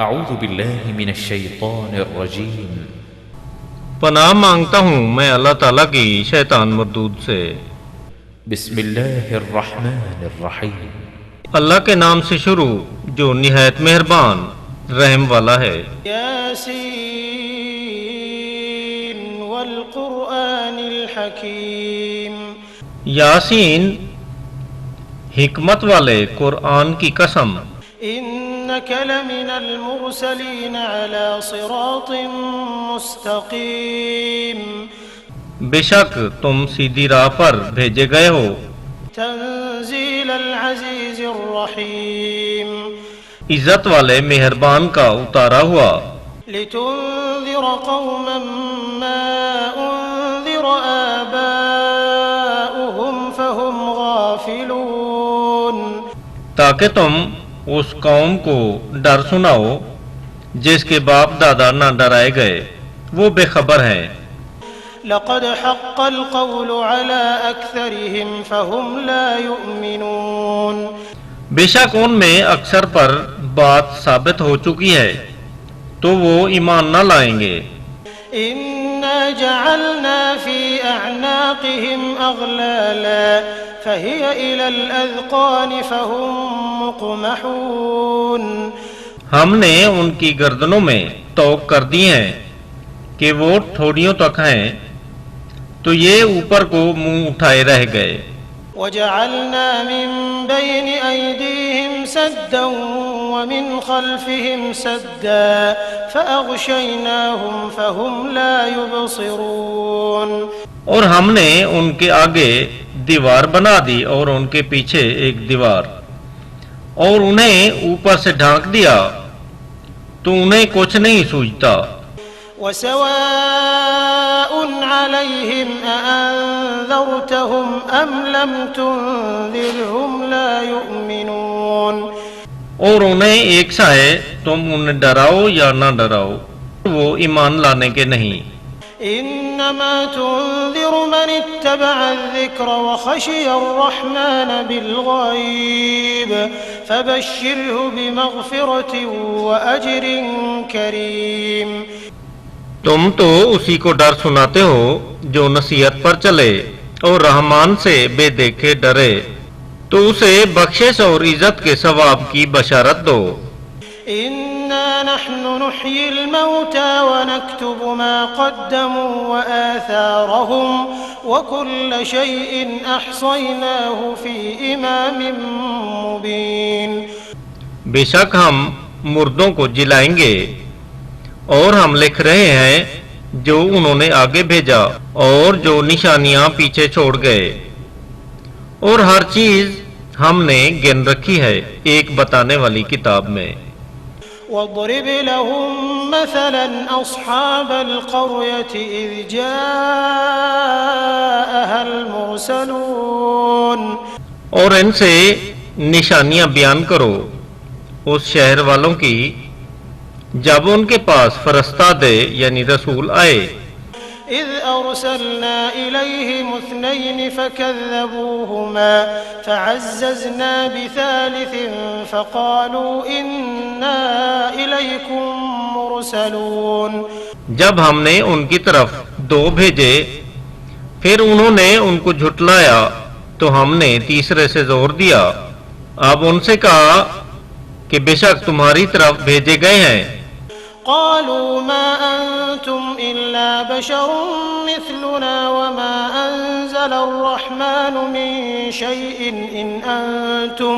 اعوذ باللہ من الشیطان الرجیم پناہ مانگتا ہوں میں اللہ تعالیٰ کی شیطان مردود سے۔ بسم اللہ الرحمن الرحیم اللہ کے نام سے شروع جو نہایت مہربان رحم والا ہے۔ یاسین والقرآن الحکیم، یاسین حکمت والے قرآن کی قسم۔ انک لمن المرسلین علی صراط مستقیم، بے شک تم سیدھی راہ پر بھیجے گئے ہو۔ تنزیل العزیز الرحیم، عزت والے مہربان کا اتارا ہوا۔ لتنذر قوما ما انذر آباؤهم فهم غافلون، تاکہ تم اس قوم کو ڈر سناؤ جس کے باپ دادا نہ ڈرائے گئے، وہ بے خبر ہیں۔ لقد حق القول على أكثرهم فهم لا يؤمنون، بے شک ان میں اکثر پر بات ثابت ہو چکی ہے تو وہ ایمان نہ لائیں گے۔ إنا جعلنا في أعناقهم أغلالا فهي إلى الأذقان فهم مقمحون، ہم نے ان کی گردنوں میں توق کر دی ہیں کہ وہ ٹھوڑیوں تک ہیں تو یہ اوپر کو منہ اٹھائے رہ گئے۔ وجعلنا من بين أيديهم سدا ومن خلفهم سدا فأغشيناهم فهم لا يبصرون، اور ہم نے ان کے آگے دیوار بنا دی اور ان کے پیچھے ایک دیوار، اور انہیں اوپر سے ڈھانک دیا تو انہیں کچھ نہیں سوجھتا۔ وسواء عليهم أأنذرتهم أم لم تنذرهم لا يؤمنون، اور انہیں ایک سا ہے تم انہیں ڈراؤ یا نہ ڈراؤ وہ ایمان لانے کے نہیں۔ إنما تنذر من اتبع الذكر وخشي الرحمن بالغيب فبشره بمغفرة وأجر كريم، تم تو اسی کو ڈر سناتے ہو جو نصیحت پر چلے اور رحمان سے بے دیکھے ڈرے، تو اسے بخشش اور عزت کے ثواب کی بشارت دو۔ إنا نحن نحيي الموتى ونكتب ما قدموا وآثارهم وكل شيء أحصيناه في إمام مبين، بے شک ہم مردوں کو جلائیں گے اور ہم لکھ رہے ہیں جو انہوں نے آگے بھیجا اور جو نشانیاں پیچھے چھوڑ گئے، اور ہر چیز ہم نے گن رکھی ہے ایک بتانے والی کتاب میں۔ واضرب لهم مثلا أصحاب القرية إذ جاءها المرسلون، اور ان سے نشانیاں بیان کرو اس شہر والوں کی جب ان کے پاس فرستادے یعنی رسول آئے۔ إذ أرسلنا إليهم اثنين فكذبوهما فعززنا بثالث فقالوا إنا إليكم مرسلون، جب ہم نے ان کی طرف دو بھیجے پھر انہوں نے ان کو جھٹلایا تو ہم نے تیسرے سے زور دیا، اب ان سے کہا کہ بے شک تمہاری طرف بھیجے گئے ہیں۔ قالوا ما أنتم إلا بشر مثلنا وما أنزل الرحمن من شيء إن أنتم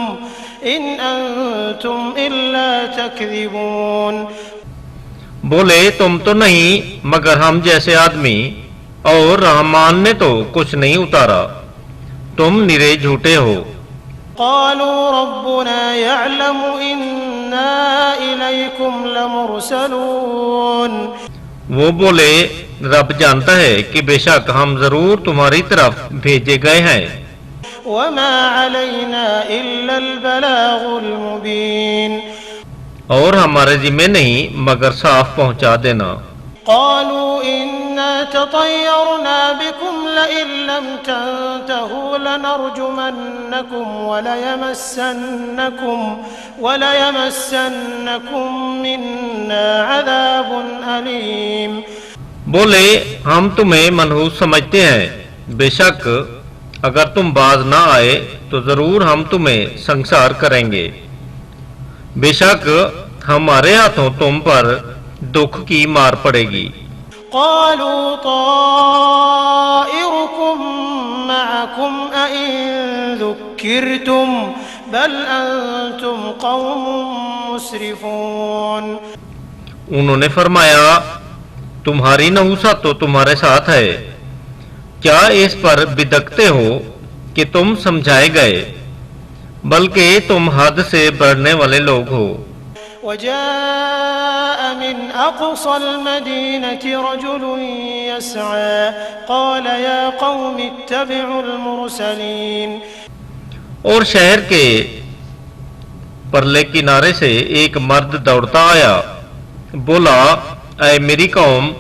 إلا تكذبون، بولے تم تو نہیں مگر ہم جیسے آدمی، اور رحمان نے تو کچھ نہیں اتارا، تم نرے جھوٹے ہو۔ قالوا ربنا يعلم إنا إليكم لمرسلون، وہ بولے رب جانتا ہے کہ بے شک ہم ضرور تمہاری طرف بھیجے گئے ہیں، وما علينا إلا البلاغ المبين، اور ہمارے ذمہ نہیں مگر صاف پہنچا دینا۔ قالوا إن إنا تطيرنا بكم لئن لم تنتهوا لنرجمنكم وليمسنكم منا عذاب أليم۔ بولے ہم تمہیں منحوس سمجھتے ہیں، بے شک اگر تم باز نہ آئے تو ضرور ہم تمہیں سنسار کریں گے، بے شک ہمارے ہاتھوں تم پر دکھ کی مار پڑے گی۔ قالوا طائركم معكم أئن ذكرتم بل أنتم قوم مسرفون۔ انہوں نے فرمایا تمہاری نحوست تو تمہارے ساتھ ہے، کیا اس پر بدکتے ہو کہ تم سمجھائے گئے، بلکہ تم حد سے بڑھنے والے لوگ ہو۔ وجاء من أقصى المدينة رجل يسعى قال يا قوم اتبعوا المرسلين۔ اور شہر کے پرلے کنارے سے ایک مرد دوڑتا آیا، بولا اے میری قوم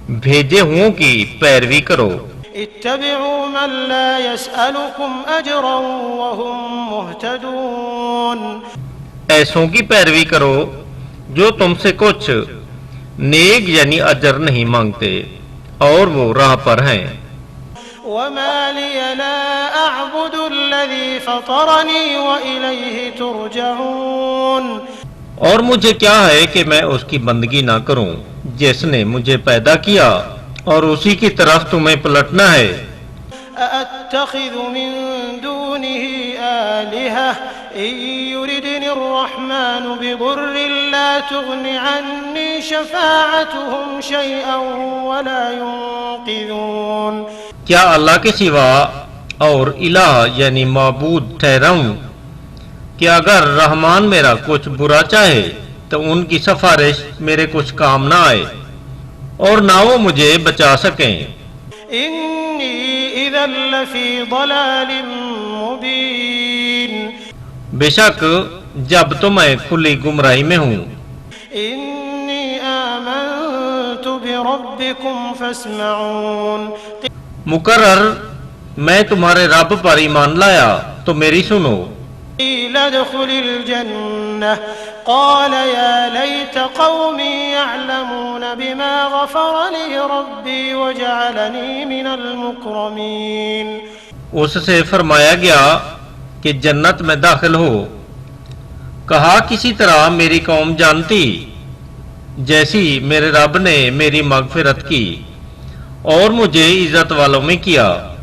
بھیجے ہوں کی پیروی کرو۔ اتبعوا من لا يسألكم أجرا وهم مهتدون۔ ایسوں کی پیروی کرو جو تم سے کچھ نیک یعنی اجر نہیں مانگتے اور وہ راہ پر ہیں۔ وما لي لا أعبد الذي فطرني وإليه ترجعون۔ اور مجھے کیا ہے کہ میں اس کی بندگی نہ کروں جس نے مجھے پیدا کیا اور اسی کی طرف تمہیں پلٹنا ہے۔ أأتخذ من دونه آلهة إن يردني الرحمن بضر لا تغن عني شفاعتهم شيئا ولا ينقذون۔ کیا اللہ کے سوا اور الہ یعنی معبود ٹھہراؤں کہ اگر رحمان میرا کچھ برا چاہے تو ان کی سفارش میرے کچھ کام نہ آئے اور نہ وہ مجھے بچا سکیں۔ انی اذا لفی ضلال مبین۔ بے شک جب تو میں کھلی گمراہی میں ہوں۔ انی آمنت بربکم فاسمعون۔ مقرر میں تمہارے رب پر ایمان لایا تو میری سنو۔ قیل ادخل الجنہ قال یا لیت قومی یعلمون بما غفر لی ربی وجعلنی من المکرمین۔ اس سے فرمایا گیا کہ جنت میں داخل ہو، کہا کسی طرح میری قوم جانتی جیسی میرے رب نے میری مغفرت کی اور مجھے عزت والوں میں کیا۔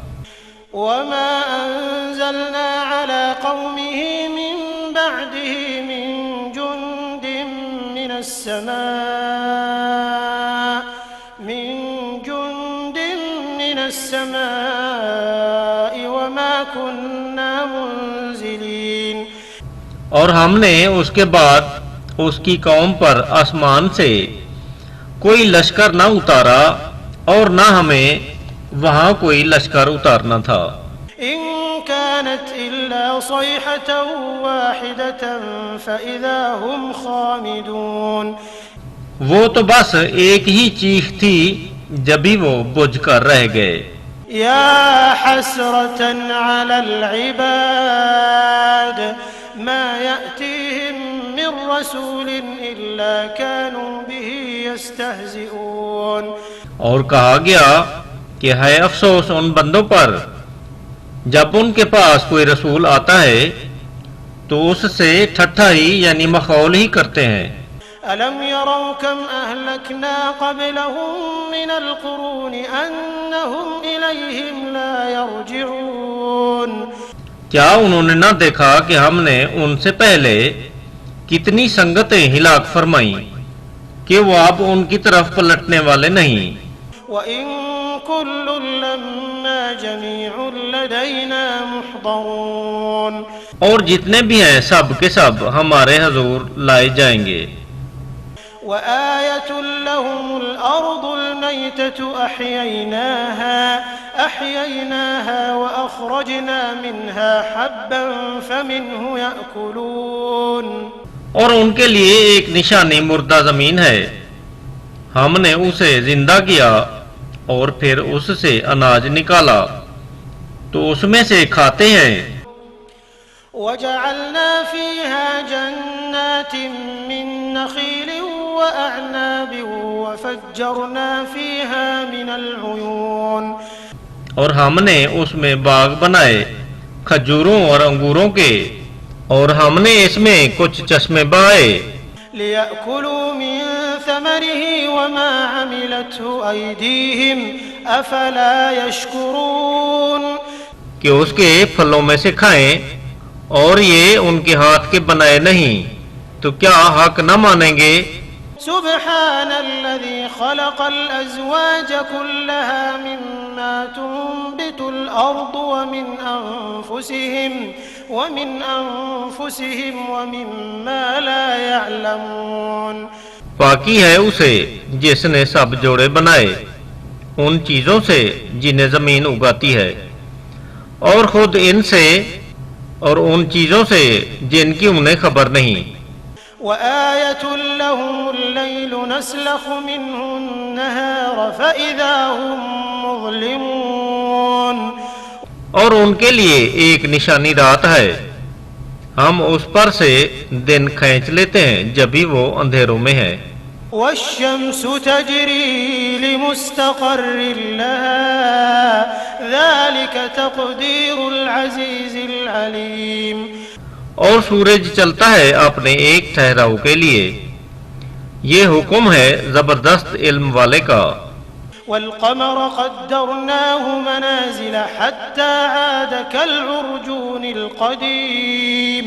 وما انزلنا على قومه من بعده من جند من السماء وما كنا منزلين۔ اور ہم نے اس کے بعد اس کی قوم پر آسمان سے کوئی لشکر نہ اتارا اور نہ ہمیں وہاں کوئی لشکر اتارنا تھا۔ ان كانت الا صيحة واحدة فاذا هم خامدون۔ وہ تو بس ایک ہی چیخ تھی جبھی وہ بجھ کر رہ گئے۔ یا حسرة على العباد ما يأتيهم من رسول الا كانوا به يستهزئون۔ اور کہا گیا کہ ہے افسوس ان بندوں پر جب ان کے پاس کوئی رسول آتا ہے تو اس سے ٹھٹھا ہی یعنی مخول ہی کرتے ہیں۔ أَلَمْ يَرَوْا كَمْ أَهْلَكْنَا قَبْلَهُمْ مِنَ الْقُرُونِ أَنَّهُمْ إِلَيْهِمْ لَا يَرْجِعُونَ۔ کیا انہوں نے نہ دیکھا کہ ہم نے ان سے پہلے کتنی سنگتیں ہلاک فرمائیں کہ وہ اب ان کی طرف پلٹنے والے نہیں۔ وَإِن كُلٌّ لَّمَّا جَمِيعٌ لَّدَيْنَا مُحْضَرُونَ۔ اور جتنے بھی ہیں سب کے سب ہمارے حضور لائے جائیں گے۔ وَآيَةٌ لَّهُمُ الْأَرْضُ الْمَيْتَةُ أَحْيَيْنَاهَا وَأَخْرَجْنَا مِنْهَا حَبًّا فَمِنْهُ يَأْكُلُونَ۔ اور ان کے لیے ایک نشانی مردہ زمین ہے، ہم نے اسے زندہ کیا اور پھر اس سے اناج نکالا تو اس میں سے کھاتے ہیں۔ وجعلنا فيها جنات من نخيل وأعناب وفجرنا فيها من العيون، اور ہم نے اس میں باغ بنائے کھجوروں اور انگوروں کے، اور ہم نے اس میں کچھ چشمے بہائے ليأكلوا من ثمره وما عملته أيديهم أفلا يشكرون، کہ اس کے پھلوں میں سے کھائیں، اور یہ ان کے ہاتھ کے بنائے نہیں تو کیا حق نہ مانیں گے؟ سبحان الذي خلق الأزواج كلها مما تنبت الأرض ومن أنفسهم ومما لا يعلمون، پاکی ہے اسے جس نے سب جوڑے بنائے ان چیزوں سے جنہیں زمین اگاتی ہے، اور خود ان سے اور ان چیزوں سے جن کی انہیں خبر نہیں۔ وآية لهم الليل نسلخ منه النهار فإذا هم مظلمون، اور ان کے لیے ایک نشانی رات ہے، ہم اس پر سے دن کھینچ لیتے ہیں جبھی وہ اندھیروں میں ہے۔ والشمس تجري لمستقر لها ذلك تقدير العزيز العليم، اور سورج چلتا ہے اپنے ایک ٹھہراؤ کے لیے، یہ حکم ہے زبردست علم والے کا۔ والقمر قدرناه منازل حتى عاد كالعرجون القديم،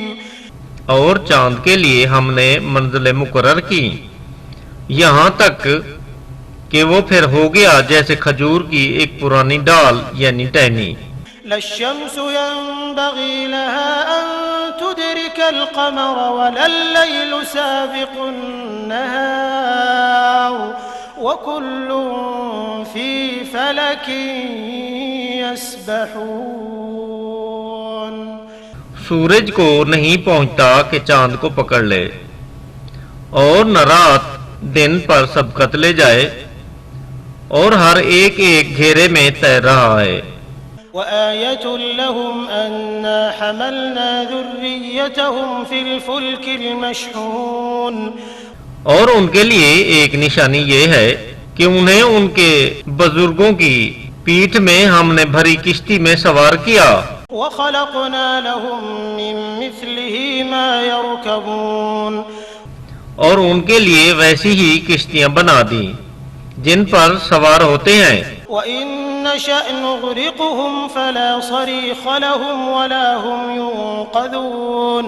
اور چاند کے لیے ہم نے منزلیں مقرر کی یہاں تک کہ وہ پھر ہو گیا جیسے کھجور کی ایک پرانی ڈال یعنی ٹہنی۔ لا الشمس ينبغي لها أن تدرك القمر ولا الليل سابق النهار وكل في فلك يسبحون، سورج کو نہیں پہنچتا کہ چاند کو پکڑ لے، اور نہ رات دن پر سبقت لے جائے، اور ہر ایک ایک گھیرے میں تیر رہا ہے۔ وآية لهم أنا حملنا ذريتهم في الفلك المشحون، اور ان کے لیے ایک نشانی یہ ہے کہ انہیں ان کے بزرگوں کی پیٹھ میں ہم نے بھری کشتی میں سوار کیا، وخلقنا لهم من مثله ما يركبون، اور ان کے لیے ویسی ہی کشتیاں بنا دیں جن پر سوار ہوتے ہیں۔ وَإِن نَّشَأْ نُغْرِقْهُمْ فَلَا صَرِيخَ لَهُمْ وَلَا هُمْ يُنقَذُونَ،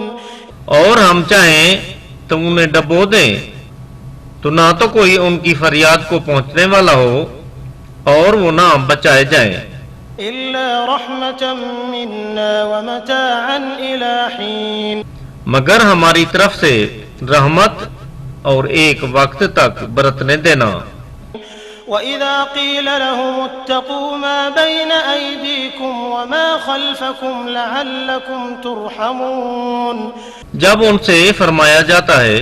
اور ہم چاہیں تو انہیں ڈبو دیں تو نہ تو کوئی ان کی فریاد کو پہنچنے والا ہو اور وہ نہ بچائے جائیں، إِلَّا رَحْمَةً مِّنَّا وَمَتَاعًا إِلَىٰ حِينٍ، مگر ہماری طرف سے رحمت اور ایک وقت تک برتنے دینا۔ وَإِذَا قِيلَ لَهُمُ اتَّقُوا مَا بَيْنَ أَيْدِيكُمْ وَمَا خَلْفَكُمْ لَعَلَّكُمْ تُرْحَمُونَ، جب ان سے فرمایا جاتا ہے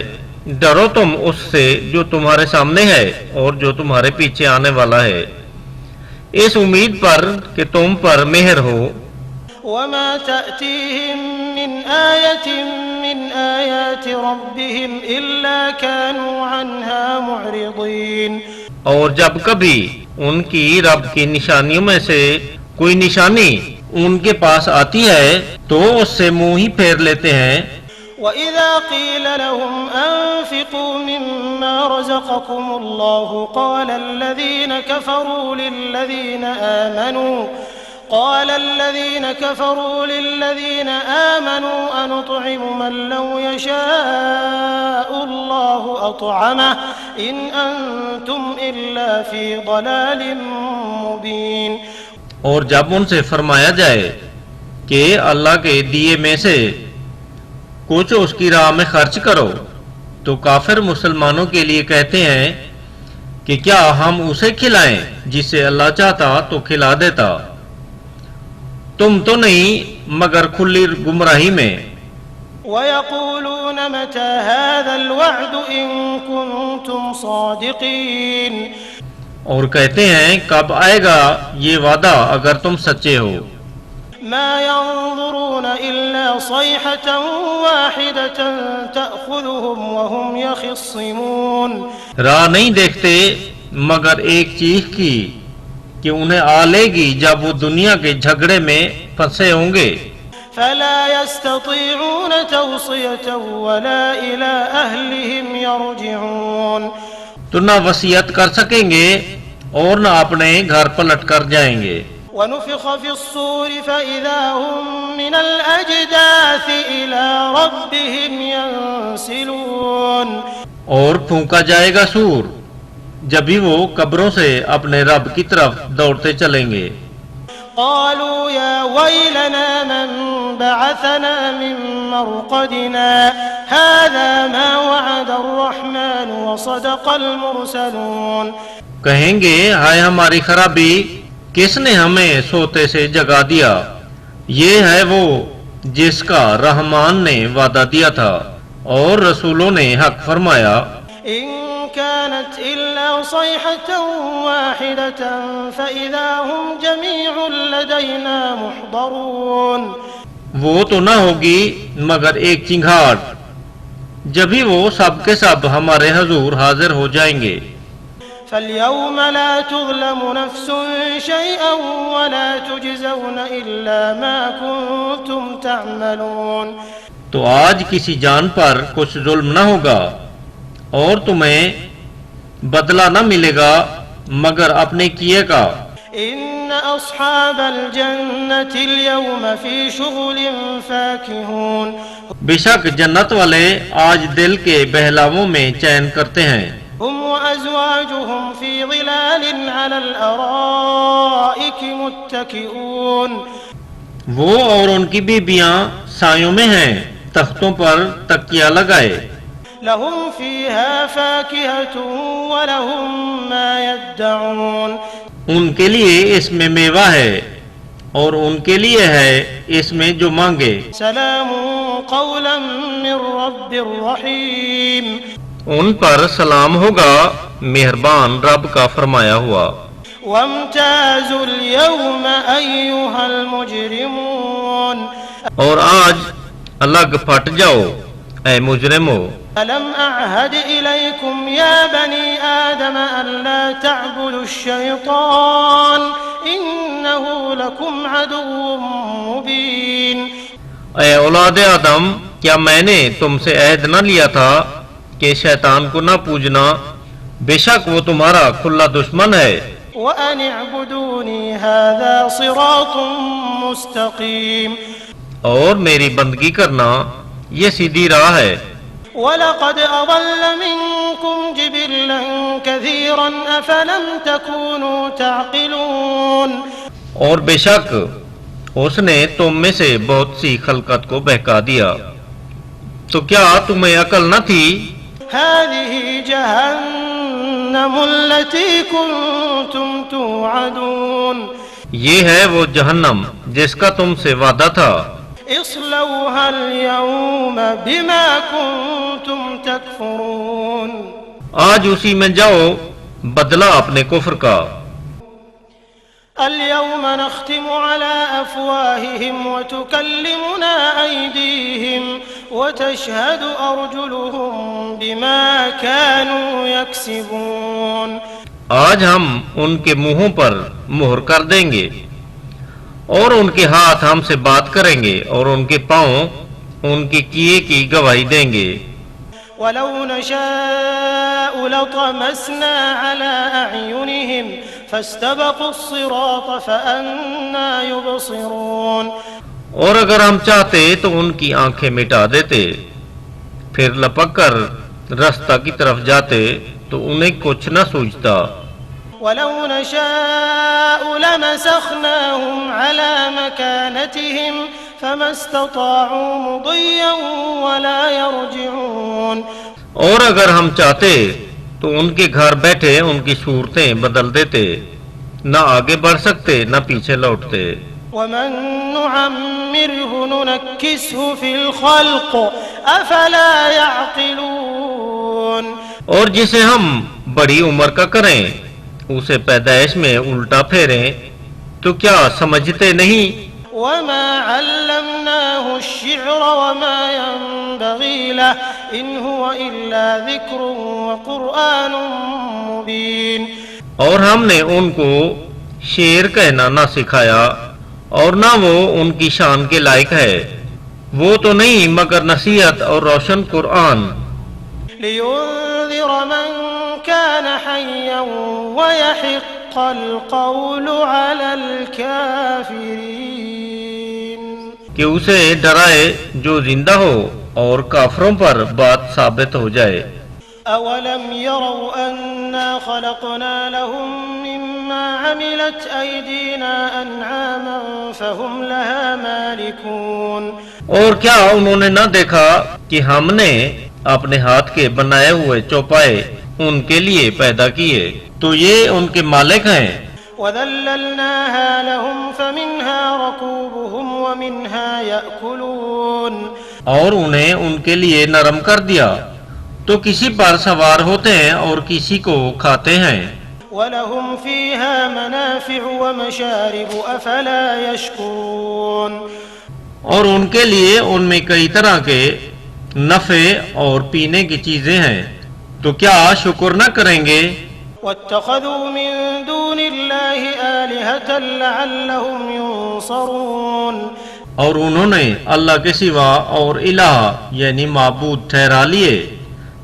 ڈرو تم اس سے جو تمہارے سامنے ہے اور جو تمہارے پیچھے آنے والا ہے، اس امید پر کہ تم پر مہر ہو۔ وَمَا تَأْتِيهِم مِّنْ آيَةٍ مِّنْ آيَاتِ رَبِّهِمْ إِلَّا كَانُوا عَنْهَا مُعْرِضِينَ، اور جب کبھی ان کی رب کی نشانیوں میں سے کوئی نشانی ان کے پاس آتی ہے تو اس سے منہ ہی پھیر لیتے ہیں۔ وَإِذَا قِيلَ لَهُمْ أَنفِقُوا مِمَّا رَزَقَكُمُ اللَّهُ قال الذين كفروا للذين آمنوا أنطعم من لو يشاء الله أطعمه إن أنتم إلا في ضلال مبين، اور جب ان سے فرمایا جائے کہ اللہ کے دیے میں سے کچھ اس کی راہ میں خرچ کرو تو کافر مسلمانوں کے لیے کہتے ہیں کہ کیا ہم اسے کھلائیں جسے اللہ چاہتا تو کھلا دیتا، تم تو نہیں مگر کھلی گمراہی میں۔ وَيَقُولُونَ مَتَى هَذَا الْوَعْدُ إِن كُنتُمْ صَادِقِينَ، اور کہتے ہیں کب آئے گا یہ وعدہ اگر تم سچے ہو؟ ما ينظرون إلا صيحة واحدة تأخذهم وهم يخصمون راہ نہیں دیکھتے مگر ایک چیخ کی کہ انہیں آ لے گی جب وہ دنیا کے جھگڑے میں پھنسے ہوں گے۔ فلا يستطيعون توصية ولا إلى أهلهم يرجعون تو نہ وصیت کر سکیں گے اور نہ اپنے گھر پلٹ کر جائیں گے۔ ونفخ في الصور فإذا هم من الأجداث إلى ربهم ينسلون اور پھونکا جائے گا سور، جبھی وہ قبروں سے اپنے رب کی طرف دوڑتے چلیں گے۔ قالوا يا ويلنا من بعثنا من مرقدنا هذا ما وعد الرحمن وصدق المرسلون کہیں گے ہائے ہماری خرابی، کس نے ہمیں سوتے سے جگا دیا؟ یہ ہے وہ جس کا رحمان نے وعدہ دیا تھا اور رسولوں نے حق فرمایا۔ إن كانت إلا صيحة واحدة فإذا هم جميع لدينا محضرون وہ تو نہ ہوگی مگر ایک چنگھاڑ، جبھی وہ سب کے سب ہمارے حضور حاضر ہو جائیں گے۔ فاليوم لا تظلم نفس شيئا ولا تجزون إلا ما كنتم تعملون تو آج کسی جان پر کچھ ظلم نہ ہوگا اور تمہیں بدلہ نہ ملے گا مگر اپنے کیے کا۔ إن أصحاب الجنة اليوم في شغل فاكهون بے شک جنت والے آج دل کے بہلاووں میں چین کرتے ہیں۔ هم وأزواجهم في ظلال على الأرائك متكئون وہ اور ان کی بیویاں سایوں میں ہیں، تختوں پر تکیہ لگائے۔ لهم فيها فاكهة ولهم ما يدعون ان کے لیے اس میں میوہ ہے اور ان کے لیے ہے اس میں جو مانگے۔ سلام قولا من رب رحيم ان پر سلام ہوگا مہربان رب کا فرمایا ہوا۔ وامتازوا اليوم أيها المجرمون اور آج الگ پھٹ جاؤ اے مجرمو۔ ألم أعهد إليكم يا بني آدم ألا تعبدوا الشيطان إنه لكم عدو مبين اے اولاد آدم، کیا میں نے تم سے عہد نہ لیا تھا کہ شیطان کو نہ پوجنا، بے شک وہ تمہارا کھلا دشمن ہے۔ وأن اعبدوني هذا صراط مستقيم اور میری بندگی کرنا یہ سیدھی راہ ہے۔ وَلَقَدْ أَضَلَّ مِنكُمْ جِبِلًّا كَثِيرًا أَفَلَمْ تَكُونُوا تَعْقِلُونَ اور بے شک اس نے تم میں سے بہت سی خلقت کو بہکا دیا، تو کیا تمہیں عقل نہ تھی؟ هَذِهِ جَهَنَّمُ الَّتِي كُنتُمْ تُوعَدُونَ یہ ہے وہ جہنم جس کا تم سے وعدہ تھا۔ اصلوها اليوم بما كنتم تكفرون آج اسی میں جاؤ بدلہ اپنے کفر کا۔ اليوم نختم على أفواههم وتكلمنا أيديهم وتشهد أرجلهم بما كانوا يكسبون آج ہم ان کے منہوں پر مہر کر دیں گے اور ان کے ہاتھ ہم سے بات کریں گے اور ان کے پاؤں ان کے کیے کی گواہی دیں گے۔ وَلَوْ نَشَاءُ لَطَمَسْنَا عَلَىٰ أَعْيُنِهِمْ فَاسْتَبَقُوا الصِّرَاطَ فَأَنَّىٰ يُبْصِرُونَ اور اگر ہم چاہتے تو ان کی آنکھیں مٹا دیتے، پھر لپک کر رستہ کی طرف جاتے تو انہیں کچھ نہ سوچتا۔ وَلَوْ نَشَاءُ لَمَسَخْنَاهُمْ عَلَىٰ مَكَانَتِهِمْ فَمَا اسْتَطَاعُوا مُضِيًّا وَلَا يَرْجِعُونَ اور اگر ہم چاہتے تو ان کے گھر بیٹھے ان کی صورتیں بدل دیتے، نہ آگے بڑھ سکتے نہ پیچھے لوٹتے۔ وَمَن نُّعَمِّرْهُ نُنَكِّسْهُ فِي الْخَلْقِ أَفَلَا يَعْقِلُونَ اور جسے ہم بڑی عمر کا کریں اسے پیدائش میں الٹا پھیریں تو کیا سمجھتے نہیں؟ وما علمناه الشعر وما ينبغي له إن هو إلا ذكر وقرآن مبين۔ اور ہم نے ان کو شعر کہنا نہ سکھایا اور نہ وہ ان کی شان کے لائق ہے، وہ تو نہیں مگر نصیحت اور روشن قرآن۔ لينذر من كان حيا ويحق القول على الكافرين، کہ اسے ڈرائے جو زندہ ہو اور کافروں پر بات ثابت ہو جائے۔ أولم يروا أنا خلقنا لهم مما عملت أيدينا أنعاما فهم لها مالكون۔ اور کیا انہوں نے نہ دیکھا کہ ہم نے اپنے ہاتھ کے بنائے ہوئے چوپائے ان کے لیے پیدا کیے تو یہ ان کے مالک ہیں۔ وذللناها لهم فمنها ركوبهم ومنها يأكلون۔ اور انہیں ان کے لیے نرم کر دیا تو کسی پر سوار ہوتے ہیں اور کسی کو کھاتے ہیں۔ وَلَهُمْ فِيهَا مَنَافِعُ وَمَشَارِبُ أَفَلَا يَشْكُرُونَ۔ اور ان کے لیے ان میں کئی طرح کے نفع اور پینے کی چیزیں ہیں تو کیا شکر نہ کریں گے؟ وَاتَّخَذُوا مِن دُونِ اللَّهِ آلِهَةً لَعَلَّهُمْ يُنصَرُونَ۔ اور انہوں نے اللہ کے سوا اور الہ یعنی معبود ٹھہرا لیے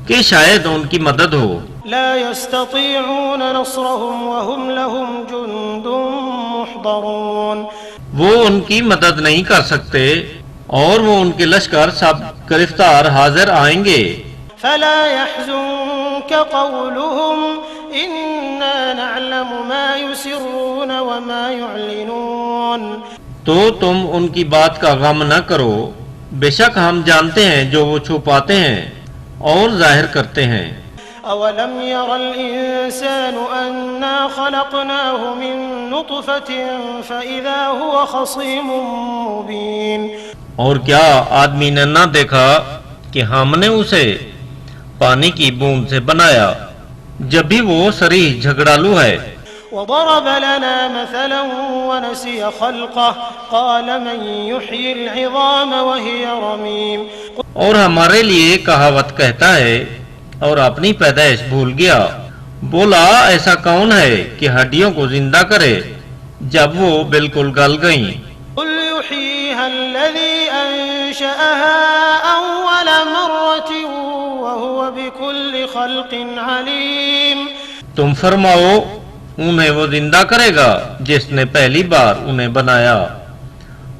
کہ شاید ان کی مدد ہو۔ لا يستطيعون نصرهم وهم لهم جند محضرون۔ وہ ان کی مدد نہیں کر سکتے اور وہ ان کے لشکر سب گرفتار حاضر آئیں گے۔ فلا يحزنك قولهم إنا نعلم ما يسرون وما يعلنون۔ تو تم ان کی بات کا غم نہ کرو، بے شک ہم جانتے ہیں جو وہ چھپاتے ہیں اور ظاہر کرتے ہیں۔ أولم ير الإنسان أنا خلقناه من نطفة فإذا هو خصيم مبين۔ اور کیا آدمی نے نہ دیکھا کہ ہم نے اسے پانی کی بوند سے بنایا جب بھی وہ صریح جھگڑالو ہے۔ وضرب لنا مثلا ونسي خلقه قال من يحيي العظام وهي رميم۔ اور ہمارے لیے کہاوت کہتا ہے اور اپنی پیدائش بھول گیا، بولا ایسا کون ہے کہ ہڈیوں کو زندہ کرے جب وہ بالکل گل گئیں۔ قل يحييها الذي أنشأها أول مرة وهو بكل خلق عليم۔ تم فرماؤ انہیں وہ زندہ کرے گا جس نے پہلی بار انہیں بنایا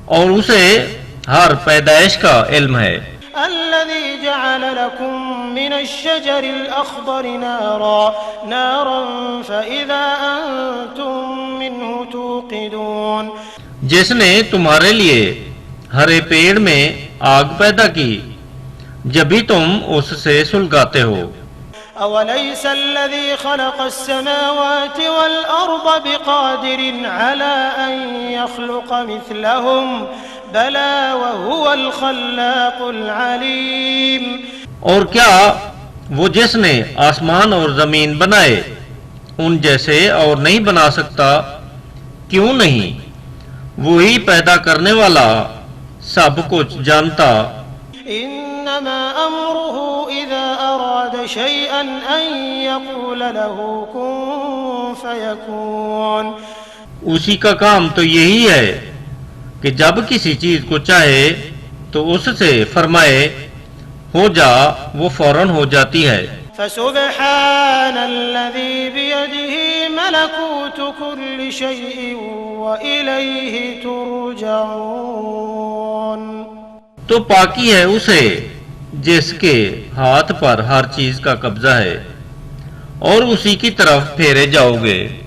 اور اسے ہر پیدائش کا علم ہے۔ الذي جعل لكم من الشجر الأخضر نارا فإذا أنتم منه توقدون۔ جس نے تمہارے لیے ہرے پیڑ میں آگ پیدا کی جبھی تم اس سے سلگاتے ہو۔ أوليس الذي خلق السماوات والأرض بقادر على أن يخلق مثلهم بلى وهو الخلاق العليم۔ اور کیا وہ جس نے آسمان اور زمین بنائے ان جیسے اور نہیں بنا سکتا؟ کیوں نہیں، وہی پیدا کرنے والا سب کچھ جانتا۔ إنما أمره إذا أراد شيئا أن يقول له كن فيكون۔ اسی کا کام تو یہی ہے کہ جب کسی چیز کو چاہے تو اس سے فرمائے ہو جا، وہ فوراً ہو جاتی ہے۔ فسبحان الذي بيده ملكوت كل شيء وإليه ترجعون۔ تو پاکی ہے اسے جس کے ہاتھ پر ہر چیز کا قبضہ ہے اور اسی کی طرف پھیرے جاؤ گے۔